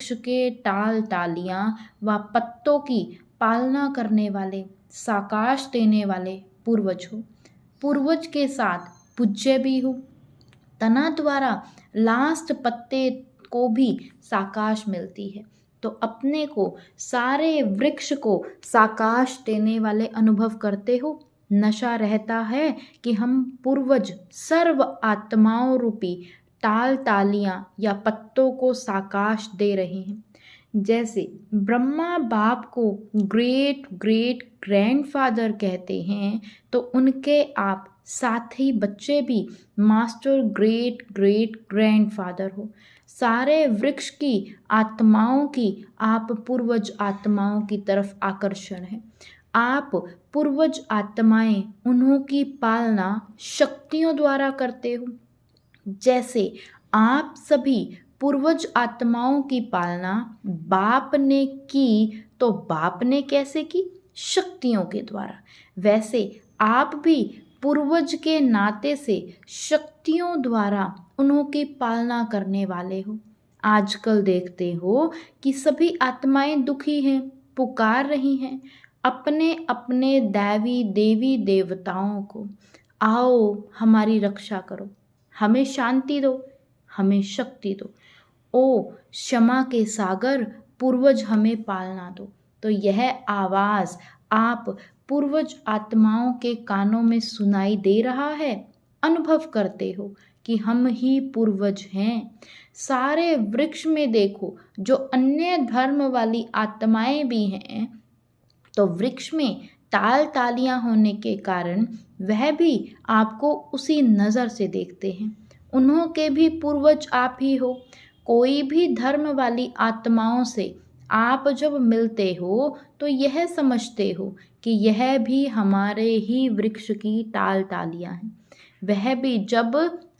वृक्ष के टाल टालियां व पत्तों की पालना करने वाले, साकाश देने वाले पूर्वज हो। पूर्वज के साथ पूज्य भी हो। तना द्वारा लास्ट पत्ते को भी साकाश मिलती है, तो अपने को सारे वृक्ष को साकाश देने वाले अनुभव करते हो। नशा रहता है कि हम पूर्वज सर्व आत्माओं रूपी टाल टालियां या पत्तों को साकाश दे रहे हैं। जैसे ब्रह्मा बाप को ग्रेट ग्रेट ग्रैंडफादर कहते हैं, तो उनके आप साथी बच्चे भी मास्टर ग्रेट ग्रेट ग्रैंडफादर हो। सारे वृक्ष की आत्माओं की आप पूर्वज आत्माओं की तरफ आकर्षण है। आप पूर्वज आत्माएं, उन्हों की पालना शक्तियों द्वारा करते हो। जैसे आप सभी पूर्वज आत्माओं की पालना बाप ने की, तो बाप ने कैसे की? शक्तियों के द्वारा। वैसे आप भी पूर्वज के नाते से शक्तियों द्वारा उन्हों की पालना करने वाले हो। आजकल देखते हो कि सभी आत्माएं दुखी हैं, पुकार रही हैं अपने अपने दैवी देवी देवताओं को, आओ हमारी रक्षा करो, हमें शांति दो, हमें शक्ति दो। ओ क्षमा के सागर, पूर्वज हमें पालना दो। तो यह आवाज़ आप पूर्वज आत्माओं के कानों में सुनाई दे रहा है। अनुभव करते हो कि हम ही पूर्वज हैं। सारे वृक्ष में देखो, जो अन्य धर्म वाली आत्माएं भी हैं, तो वृक्ष में टाल टालियां होने के कारण वह भी आपको उसी नज़र से देखते हैं। उन्हों के भी पूर्वज आप ही हो। कोई भी धर्म वाली आत्माओं से आप जब मिलते हो तो यह समझते हो कि यह भी हमारे ही वृक्ष की टाल टालियां हैं। वह भी जब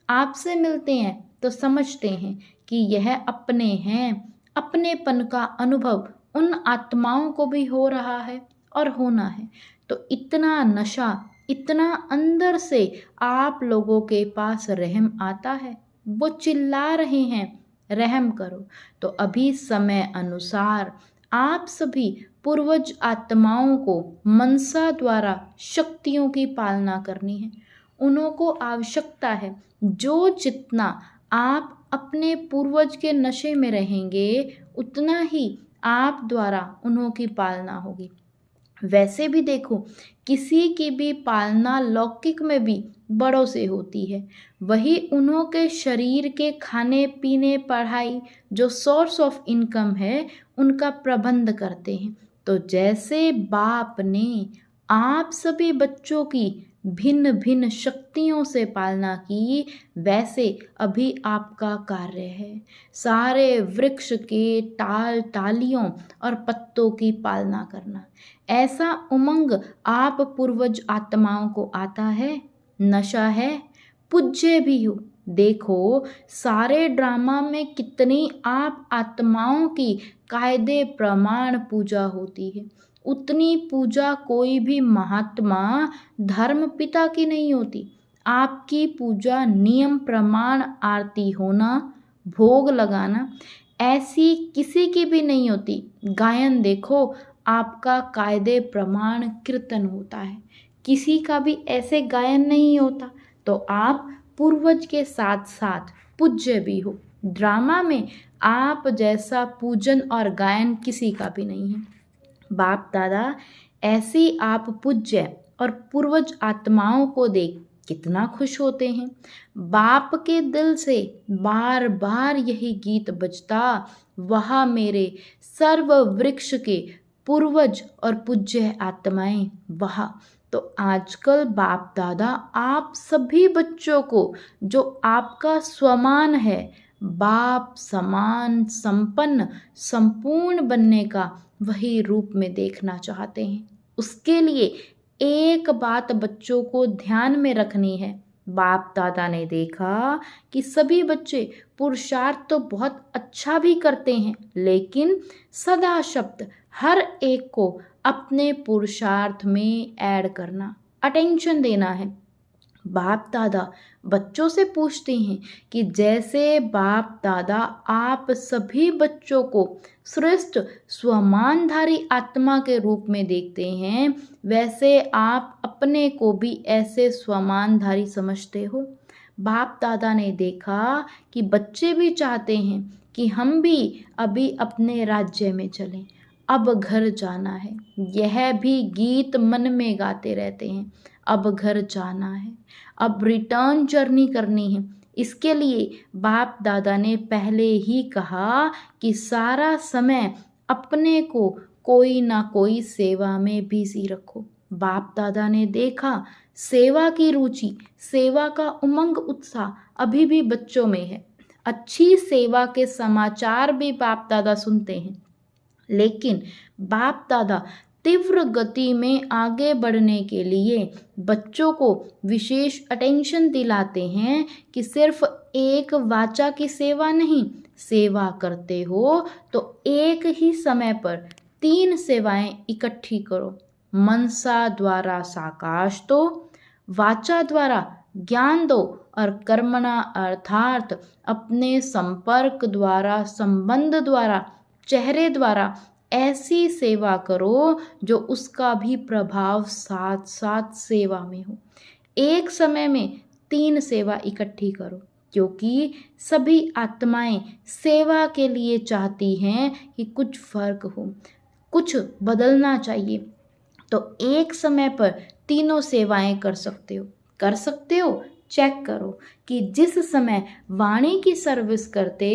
आपसे मिलते हैं तो समझते हैं कि यह अपने हैं। अपनेपन का अनुभव उन आत्माओं को भी हो रहा है और होना है। तो इतना नशा, इतना अंदर से आप लोगों के पास रहम आता है। वो चिल्ला रहे हैं रहम करो। तो अभी समय अनुसार आप सभी पूर्वज आत्माओं को मनसा द्वारा शक्तियों की पालना करनी है। उन्हों को आवश्यकता है, जो जितना आप अपने पूर्वज के नशे में रहेंगे उतना ही आप द्वारा उन्हों की पालना होगी। वैसे भी देखो, किसी की भी पालना लौकिक में भी बड़ों से होती है। वही उन्हों के शरीर के खाने पीने पढ़ाई जो सोर्स ऑफ इनकम है उनका प्रबंध करते हैं। तो जैसे बाप ने आप सभी बच्चों की भिन्न भिन्न शक्तियों से पालना की, वैसे अभी आपका कार्य है सारे वृक्ष के टाल टालियों और पत्तों की पालना करना। ऐसा उमंग आप पूर्वज आत्माओं को आता है, नशा है, पूज्य भी हो। देखो सारे ड्रामा में कितनी आप आत्माओं की कायदे प्रमाण पूजा होती है, उतनी पूजा कोई भी महात्मा धर्म पिता की नहीं होती। आपकी पूजा नियम प्रमाण आरती होना, भोग लगाना, ऐसी किसी की भी नहीं होती। गायन देखो, आपका कायदे प्रमाण कीर्तन होता है, किसी का भी ऐसे गायन नहीं होता। तो आप पूर्वज के साथ साथ पूज्य भी हो। ड्रामा में आप जैसा पूजन और गायन किसी का भी नहीं है। बाप दादा ऐसी आप पूज्य और पूर्वज आत्माओं को देख कितना खुश होते हैं। बाप के दिल से बार बार यही गीत बजता, वह मेरे सर्व वृक्ष के पूर्वज और पूज्य आत्माएं वह। तो आजकल बाप दादा आप सभी बच्चों को जो आपका स्वमान है, बाप समान संपन्न संपूर्ण बनने का वही रूप में देखना चाहते हैं। उसके लिए एक बात बच्चों को ध्यान में रखनी है। बाप दादा ने देखा कि सभी बच्चे पुरुषार्थ तो बहुत अच्छा भी करते हैं, लेकिन सदा शब्द हर एक को अपने पुरुषार्थ में ऐड करना, अटेंशन देना है। बाप दादा बच्चों से पूछते हैं कि जैसे बाप दादा आप सभी बच्चों को श्रेष्ठ स्वमानधारी आत्मा के रूप में देखते हैं, वैसे आप अपने को भी ऐसे स्वमानधारी समझते हो। बाप दादा ने देखा कि बच्चे भी चाहते हैं कि हम भी अभी अपने राज्य में चलें, अब घर जाना है। यह भी गीत मन में गाते रहते हैं, अब घर जाना है, अब रिटर्न जर्नी करनी है। इसके लिए बाप दादा ने पहले ही कहा कि सारा समय अपने को कोई ना कोई सेवा में बिजी रखो। बाप दादा ने देखा सेवा की रुचि, सेवा का उमंग उत्साह अभी भी बच्चों में है। अच्छी सेवा के समाचार भी बाप दादा सुनते हैं, लेकिन बाप दादा तीव्र गति में आगे बढ़ने के लिए बच्चों को विशेष अटेंशन दिलाते हैं कि सिर्फ एक वाचा की सेवा नहीं, सेवा करते हो तो एक ही समय पर 3 सेवाएं इकट्ठी करो। मनसा द्वारा साकाश दो, वाचा द्वारा ज्ञान दो और कर्मणा अर्थात अपने संपर्क द्वारा, संबंध द्वारा, चेहरे द्वारा ऐसी सेवा करो जो उसका भी प्रभाव साथ साथ सेवा में हो। एक समय में 3 सेवा इकट्ठी करो, क्योंकि सभी आत्माएं सेवा के लिए चाहती हैं कि कुछ फर्क हो, कुछ बदलना चाहिए। तो एक समय पर तीनों सेवाएं कर सकते हो। चेक करो कि जिस समय वाणी की सर्विस करते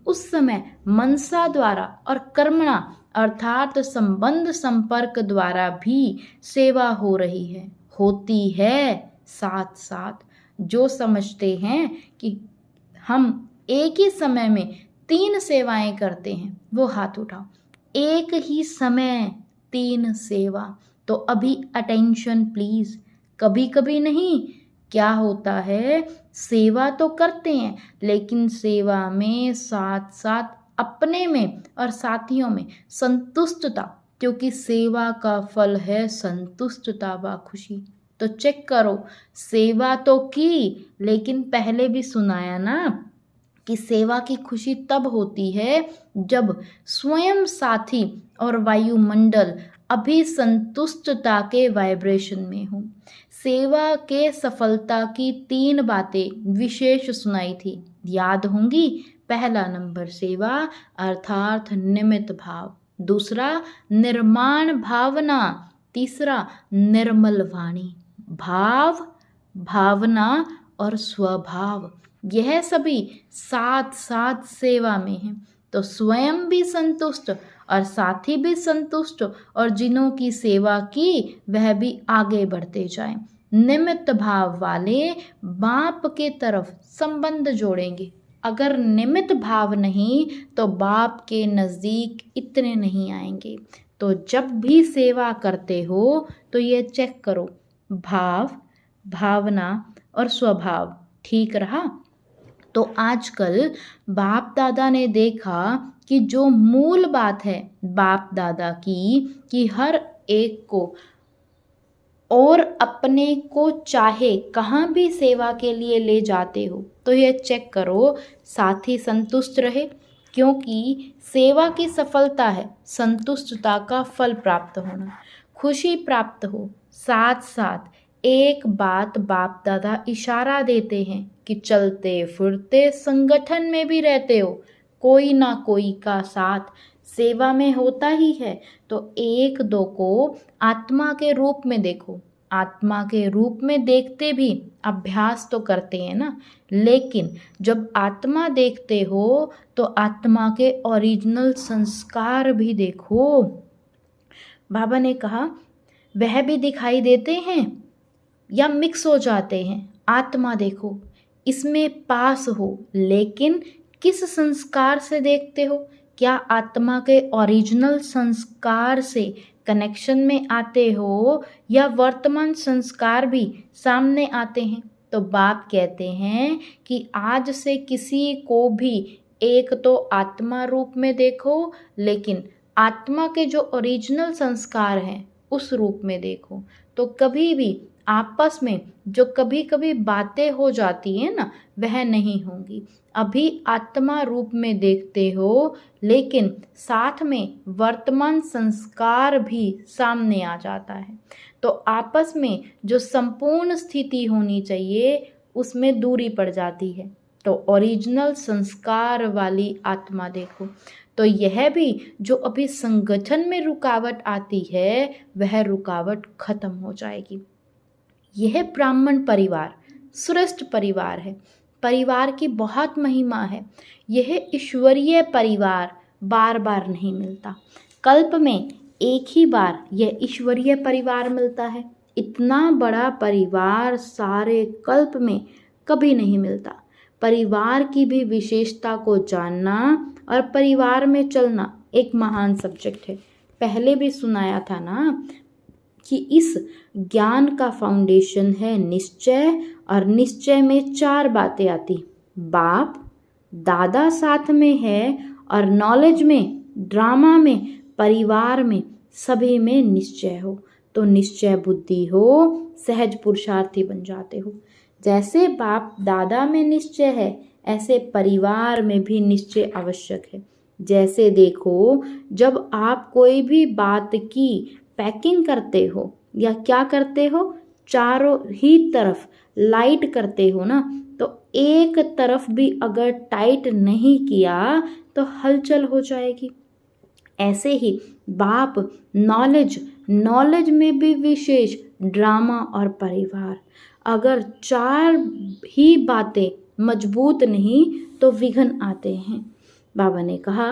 उस समय मनसा द्वारा और कर्मणा अर्थात संबंध संपर्क द्वारा भी सेवा हो रही है, होती है। साथ साथ जो समझते हैं कि हम एक ही समय में 3 सेवाएं करते हैं वो हाथ उठाओ। एक ही समय 3 सेवा, तो अभी अटेंशन प्लीज। कभी कभी नहीं, क्या होता है, सेवा तो करते हैं लेकिन सेवा में साथ साथ अपने में और साथियों में संतुष्टता, क्योंकि सेवा का फल है संतुष्टता व खुशी। तो चेक करो, सेवा तो की लेकिन पहले भी सुनाया ना कि सेवा की खुशी तब होती है जब स्वयं साथी और वायुमंडल अभी संतुष्टता के वाइब्रेशन में हो। सेवा के सफलता की 3 बातें विशेष सुनाई थी, याद होंगी। पहला नंबर सेवा अर्थात निमित्त भाव, दूसरा निर्माण भावना, तीसरा निर्मल वाणी। भाव, भावना और स्वभाव, यह सभी साथ साथ सेवा में हैं। तो स्वयं भी संतुष्ट और साथी भी संतुष्ट और जिन्हों की सेवा की वह भी आगे बढ़ते जाएं। निमित्त भाव वाले बाप के तरफ संबंध जोड़ेंगे। अगर निमित्त भाव नहीं तो बाप के नज़दीक इतने नहीं आएंगे। तो जब भी सेवा करते हो तो ये चेक करो, भाव, भावना और स्वभाव ठीक रहा। तो आजकल बाप दादा ने देखा कि जो मूल बात है बाप दादा की कि हर एक को और अपने को चाहे कहाँ भी सेवा के लिए ले जाते हो तो ये चेक करो, साथी संतुष्ट रहे, क्योंकि सेवा की सफलता है संतुष्टता का फल प्राप्त होना, खुशी प्राप्त हो। साथ साथ एक बात बाप दादा इशारा देते हैं कि चलते फिरते संगठन में भी रहते हो, कोई ना कोई का साथ सेवा में होता ही है। तो एक दो को आत्मा के रूप में देखो। आत्मा के रूप में देखते भी अभ्यास तो करते हैं ना, लेकिन जब आत्मा देखते हो तो आत्मा के ओरिजिनल संस्कार भी देखो। बाबा ने कहा वह भी दिखाई देते हैं या मिक्स हो जाते हैं। आत्मा देखो, इसमें पास हो, लेकिन किस संस्कार से देखते हो? क्या आत्मा के ओरिजिनल संस्कार से कनेक्शन में आते हो या वर्तमान संस्कार भी सामने आते हैं? तो बाप कहते हैं कि आज से किसी को भी एक तो आत्मा रूप में देखो, लेकिन आत्मा के जो ओरिजिनल संस्कार हैं उस रूप में देखो। तो कभी भी आपस में जो कभी कभी बातें हो जाती है ना, वह नहीं होंगी। अभी आत्मा रूप में देखते हो, लेकिन साथ में वर्तमान संस्कार भी सामने आ जाता है। तो आपस में जो संपूर्ण स्थिति होनी चाहिए, उसमें दूरी पड़ जाती है। तो ओरिजिनल संस्कार वाली आत्मा देखो, तो यह भी जो अभी संगठन में रुकावट आती है, वह रुकावट खत्म हो जाएगी। यह ब्राह्मण परिवार श्रेष्ठ परिवार है। परिवार की बहुत महिमा है। यह ईश्वरीय परिवार बार बार नहीं मिलता। कल्प में एक ही बार यह ईश्वरीय परिवार मिलता है। इतना बड़ा परिवार सारे कल्प में कभी नहीं मिलता। परिवार की भी विशेषता को जानना और परिवार में चलना एक महान सब्जेक्ट है। पहले भी सुनाया था ना कि इस ज्ञान का फाउंडेशन है निश्चय, और निश्चय में 4 बातें आती। बाप दादा साथ में है, और नॉलेज में, ड्रामा में, परिवार में, सभी में निश्चय हो। तो निश्चय बुद्धि हो, सहज पुरुषार्थी बन जाते हो। जैसे बाप दादा में निश्चय है, ऐसे परिवार में भी निश्चय आवश्यक है। जैसे देखो, जब आप कोई भी बात की पैकिंग करते हो या क्या करते हो, चारों ही तरफ लाइट करते हो ना, तो एक तरफ भी अगर टाइट नहीं किया तो हलचल हो जाएगी। ऐसे ही बाप नॉलेज में भी विशेष, ड्रामा और परिवार, अगर 4 ही बातें मजबूत नहीं तो विघ्न आते हैं। बाबा ने कहा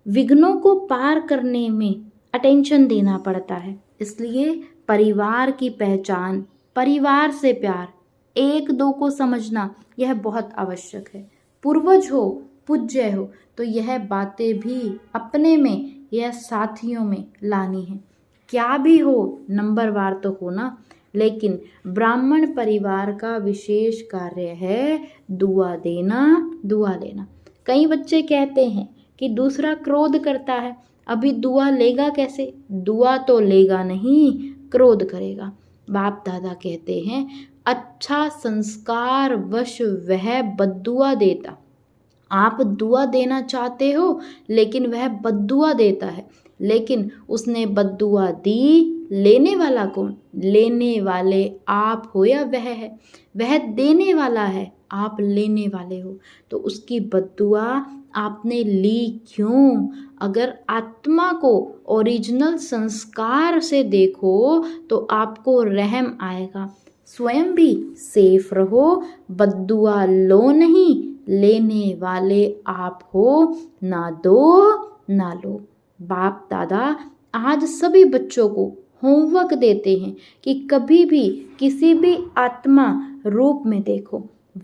विघ्नों को पार करने में अटेंशन देना पड़ता है। इसलिए परिवार की पहचान, परिवार से प्यार, एक दो को समझना, यह बहुत आवश्यक है। पूर्वज हो, पूज्य हो, तो यह बातें भी अपने में या साथियों में लानी है। क्या भी हो, नंबरवार तो हो ना। लेकिन ब्राह्मण परिवार का विशेष कार्य है दुआ देना, दुआ लेना। कई बच्चे कहते हैं कि दूसरा क्रोध करता है, अभी दुआ लेगा कैसे? दुआ तो लेगा नहीं, क्रोध करेगा। बाप दादा कहते हैं अच्छा संस्कार वश वह बद्दुआ देता। आप दुआ देना चाहते हो, लेकिन वह बद्दुआ देता है। लेकिन उसने बद्दुआ दी, लेने वाला कौन? लेने वाले आप हो या वह है? वह देने वाला है, आप लेने वाले हो। तो उसकी बद्दुआ आपने ली क्यों? अगर आत्मा को ओरिजिनल संस्कार से देखो तो आपको रहम आएगा। स्वयं भी सेफ रहो, बद्दुआ लो नहीं, लेने वाले आप हो, ना दो ना लो। बाप दादा आज सभी बच्चों को होमवर्क देते हैं कि कभी भी किसी भी आत्मा रूप में देखो,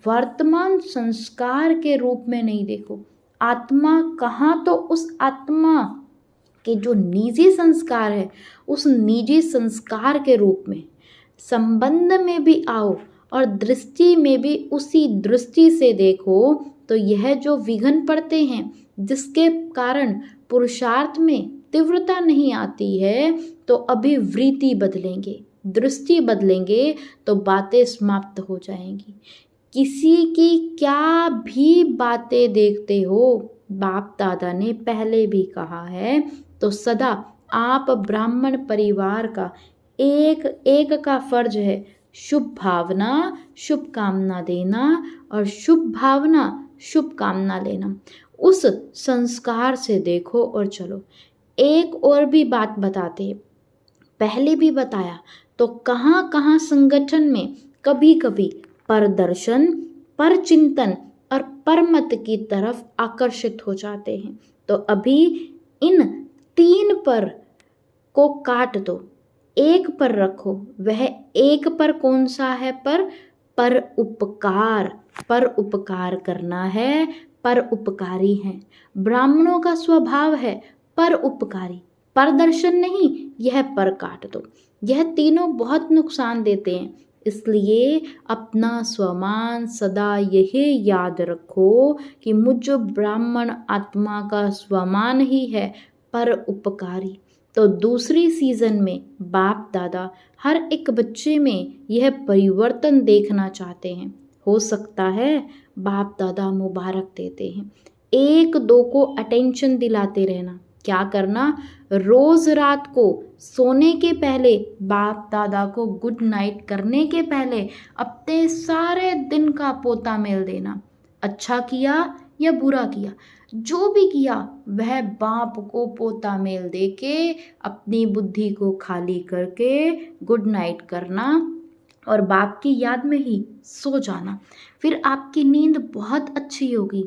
वर्तमान संस्कार के रूप में नहीं देखो। आत्मा कहाँ, तो उस आत्मा के जो निजी संस्कार है, उस निजी संस्कार के रूप में। संबंध में भी आओ और दृष्टि में भी उसी दृष्टि से देखो। तो यह जो विघ्न पड़ते हैं, जिसके कारण पुरुषार्थ में तीव्रता नहीं आती है, तो अभी वृत्ति बदलेंगे, दृष्टि बदलेंगे, तो बातें समाप्त हो जाएंगी। किसी की क्या भी बातें देखते हो, बाप दादा ने पहले भी कहा है, तो सदा आप ब्राह्मण परिवार का एक एक का फर्ज है शुभ भावना, शुभ कामना देना, और शुभ भावना, शुभ कामना लेना। उस संस्कार से देखो और चलो। एक और भी बात बताते हैं, पहले भी बताया, तो कहाँ कहाँ संगठन में कभी कभी परदर्शन, परचिंतन और परमत की तरफ आकर्षित हो जाते हैं। तो अभी इन 3 पर को काट दो, एक पर रखो। वह एक पर कौन सा है? पर उपकार, पर उपकार करना है, पर उपकारी है। ब्राह्मणों का स्वभाव है पर उपकारी, परदर्शन नहीं, यह पर काट दो। यह तीनों बहुत नुकसान देते हैं। इसलिए अपना स्वमान सदा यही याद रखो कि मुझ ब्राह्मण आत्मा का स्वमान ही है पर उपकारी। तो दूसरी सीज़न में बाप दादा हर एक बच्चे में यह परिवर्तन देखना चाहते हैं। हो सकता है बाप दादा मुबारक देते हैं, एक दो को अटेंशन दिलाते रहना। क्या करना, रोज़ रात को सोने के पहले बाप दादा को गुड नाइट करने के पहले अपने सारे दिन का पोता मेल देना। अच्छा किया या बुरा किया, जो भी किया वह बाप को पोता मेल दे के अपनी बुद्धि को खाली करके गुड नाइट करना और बाप की याद में ही सो जाना। फिर आपकी नींद बहुत अच्छी होगी।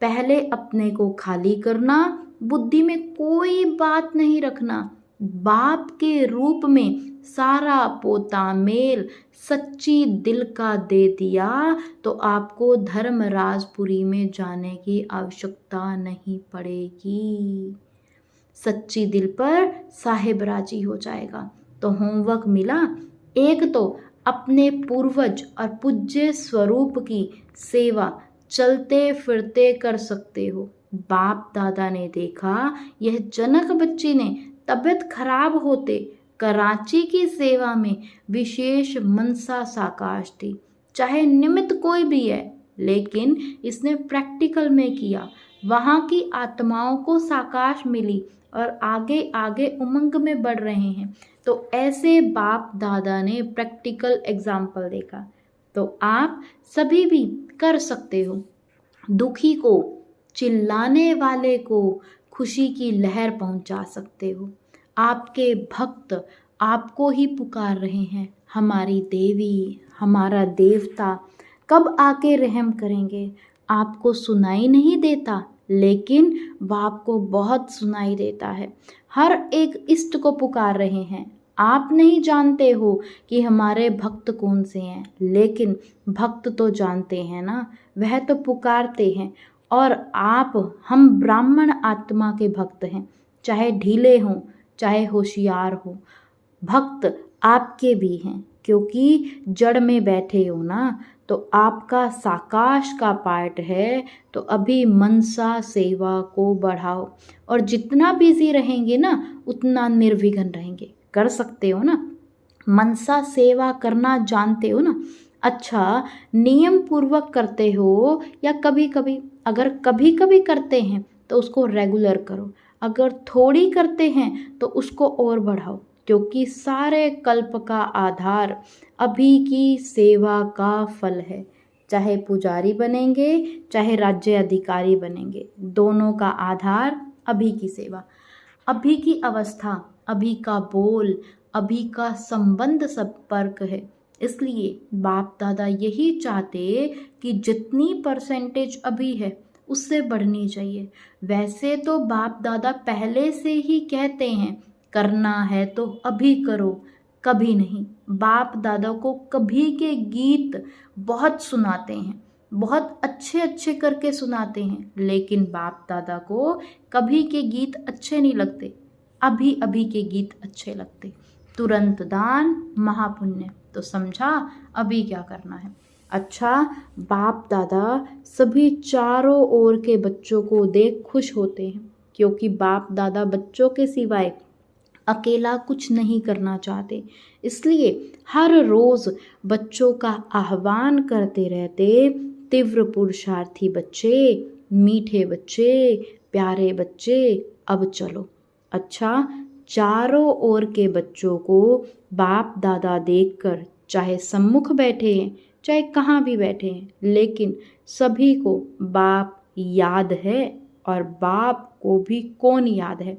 पहले अपने को खाली करना, बुद्धि में कोई बात नहीं रखना, बाप के रूप में सारा पोता मेल सच्ची दिल का दे दिया तो आपको धर्मराजपुरी में जाने की आवश्यकता नहीं पड़ेगी। सच्ची दिल पर साहेब राजी हो जाएगा। तो होमवर्क मिला, एक तो अपने पूर्वज और पूज्य स्वरूप की सेवा चलते फिरते कर सकते हो। बाप दादा ने देखा यह जनक बच्ची ने तबीयत खराब होते कराची की सेवा में विशेष मनसा साकाश थी। चाहे निमित्त कोई भी है, लेकिन इसने प्रैक्टिकल में किया। वहाँ की आत्माओं को साकाश मिली और आगे आगे उमंग में बढ़ रहे हैं। तो ऐसे बाप दादा ने प्रैक्टिकल एग्जाम्पल देखा। तो आप सभी भी कर सकते हो। दुखी को, चिल्लाने वाले को खुशी की लहर पहुंचा सकते हो। आपके भक्त आपको ही पुकार रहे हैं, हमारी देवी, हमारा देवता कब आके रहम करेंगे। आपको सुनाई नहीं देता, लेकिन बाप को बहुत सुनाई देता है। हर एक इष्ट को पुकार रहे हैं। आप नहीं जानते हो कि हमारे भक्त कौन से हैं, लेकिन भक्त तो जानते हैं ना, वह तो पुकारते हैं। और आप, हम ब्राह्मण आत्मा के भक्त हैं, चाहे ढीले हों चाहे होशियार हो, भक्त आपके भी हैं, क्योंकि जड़ में बैठे हो ना। तो आपका साकाश का पार्ट है। तो अभी मनसा सेवा को बढ़ाओ और जितना बिजी रहेंगे ना उतना निर्विघ्न रहेंगे। कर सकते हो ना, मनसा सेवा करना जानते हो ना। अच्छा, नियम पूर्वक करते हो या कभी कभी? अगर कभी कभी करते हैं तो उसको रेगुलर करो, अगर थोड़ी करते हैं तो उसको और बढ़ाओ, क्योंकि सारे कल्प का आधार अभी की सेवा का फल है। चाहे पुजारी बनेंगे चाहे राज्य अधिकारी बनेंगे, दोनों का आधार अभी की सेवा, अभी की अवस्था, अभी का बोल, अभी का संबंध संपर्क है। इसलिए बाप दादा यही चाहते कि जितनी परसेंटेज अभी है उससे बढ़नी चाहिए। वैसे तो बाप दादा पहले से ही कहते हैं करना है तो अभी करो, कभी नहीं। बाप दादा को कभी के गीत बहुत सुनाते हैं, बहुत अच्छे अच्छे करके सुनाते हैं, लेकिन बाप दादा को कभी के गीत अच्छे नहीं लगते, अभी अभी के गीत अच्छे लगते। तुरंत दान महापुण्य। तो समझा अभी क्या करना है। अच्छा, बाप दादा सभी चारों ओर के बच्चों को देख खुश होते हैं, क्योंकि बाप दादा बच्चों के सिवाय अकेला कुछ नहीं करना चाहते। इसलिए हर रोज़ बच्चों का आह्वान करते रहते, तीव्र पुरुषार्थी बच्चे, मीठे बच्चे, प्यारे बच्चे, अब चलो। अच्छा, चारों ओर के बच्चों को बाप दादा देखकर, चाहे सम्मुख बैठे हैं चाहे कहाँ भी बैठे हैं, लेकिन सभी को बाप याद है। और बाप को भी कौन याद है?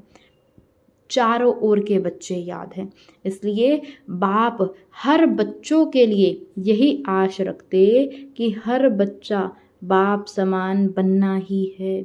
चारों ओर के बच्चे याद हैं। इसलिए बाप हर बच्चों के लिए यही आश रखते कि हर बच्चा बाप समान बनना ही है।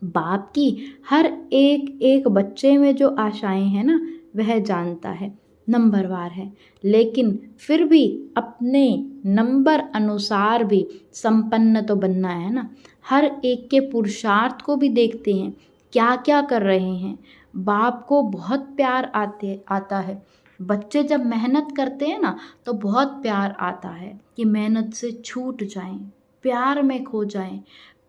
बाप की हर एक एक बच्चे में जो आशाएं हैं ना, वह जानता है, नंबरवार है, लेकिन फिर भी अपने नंबर अनुसार भी संपन्न तो बनना है ना। हर एक के पुरुषार्थ को भी देखते हैं, क्या क्या कर रहे हैं। बाप को बहुत प्यार आता है। बच्चे जब मेहनत करते हैं ना तो बहुत प्यार आता है कि मेहनत से छूट जाएं, प्यार में खो जाएं,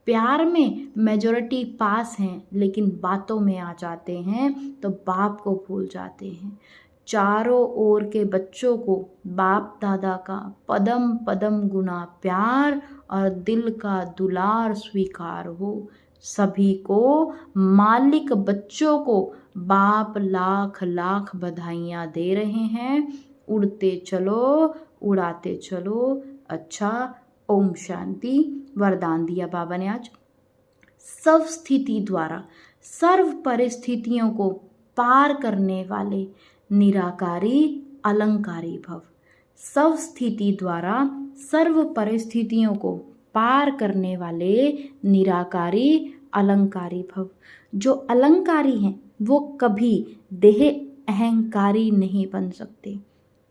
प्यार में मेजॉरिटी पास हैं लेकिन बातों में आ जाते हैं तो बाप को भूल जाते हैं। चारों ओर के बच्चों को बाप दादा का पदम पदम गुना प्यार और दिल का दुलार स्वीकार हो। सभी को मालिक बच्चों को बाप लाख लाख बधाइयाँ दे रहे हैं। उड़ते चलो उड़ाते चलो। अच्छा, ओम शांति। वरदान दिया बाबा ने आज। सब स्थिति द्वारा सर्व परिस्थितियों को पार करने वाले निराकारी अलंकारी भव। सब स्थिति द्वारा सर्व परिस्थितियों को पार करने वाले निराकारी अलंकारी भव। जो अलंकारी हैं वो कभी देह अहंकारी नहीं बन सकते।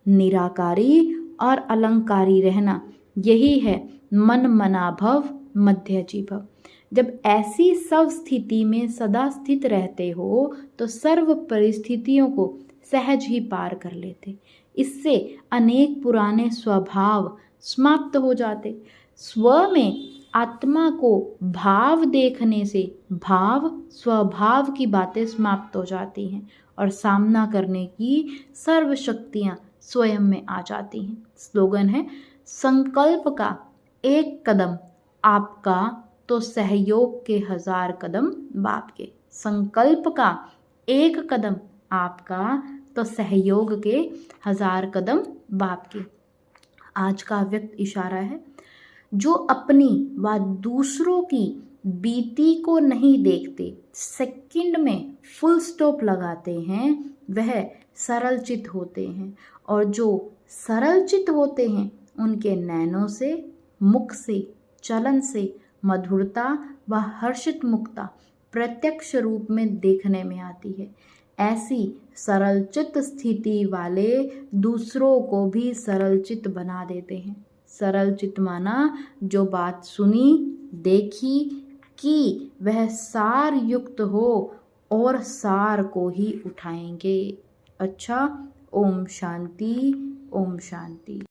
निराकारी और अलंकारी रहना यही है मन मना भव मध्यजी भव। जब ऐसी सब स्थिति में सदा स्थित रहते हो तो सर्व परिस्थितियों को सहज ही पार कर लेते। इससे अनेक पुराने स्वभाव समाप्त हो जाते। स्व में आत्मा को भाव देखने से भाव स्वभाव की बातें समाप्त हो जाती हैं और सामना करने की सर्व शक्तियाँ स्वयं में आ जाती हैं। स्लोगन है, संकल्प का एक कदम आपका तो सहयोग के 1000 कदम बाप के। संकल्प का एक कदम आपका तो सहयोग के 1000 कदम बाप के। आज का व्यक्त इशारा है, जो अपनी व दूसरों की बीती को नहीं देखते, सेकंड में फुल स्टॉप लगाते हैं, वह सरल चित होते हैं। और जो सरल चित होते हैं उनके नैनों से, मुख से, चलन से मधुरता व हर्षित मुक्ता प्रत्यक्ष रूप में देखने में आती है। ऐसी सरल चित्त स्थिति वाले दूसरों को भी सरल चित्त बना देते हैं। सरल चित्त माना जो बात सुनी देखी कि वह सार युक्त हो और सार को ही उठाएंगे। अच्छा, ओम शांति, ओम शांति।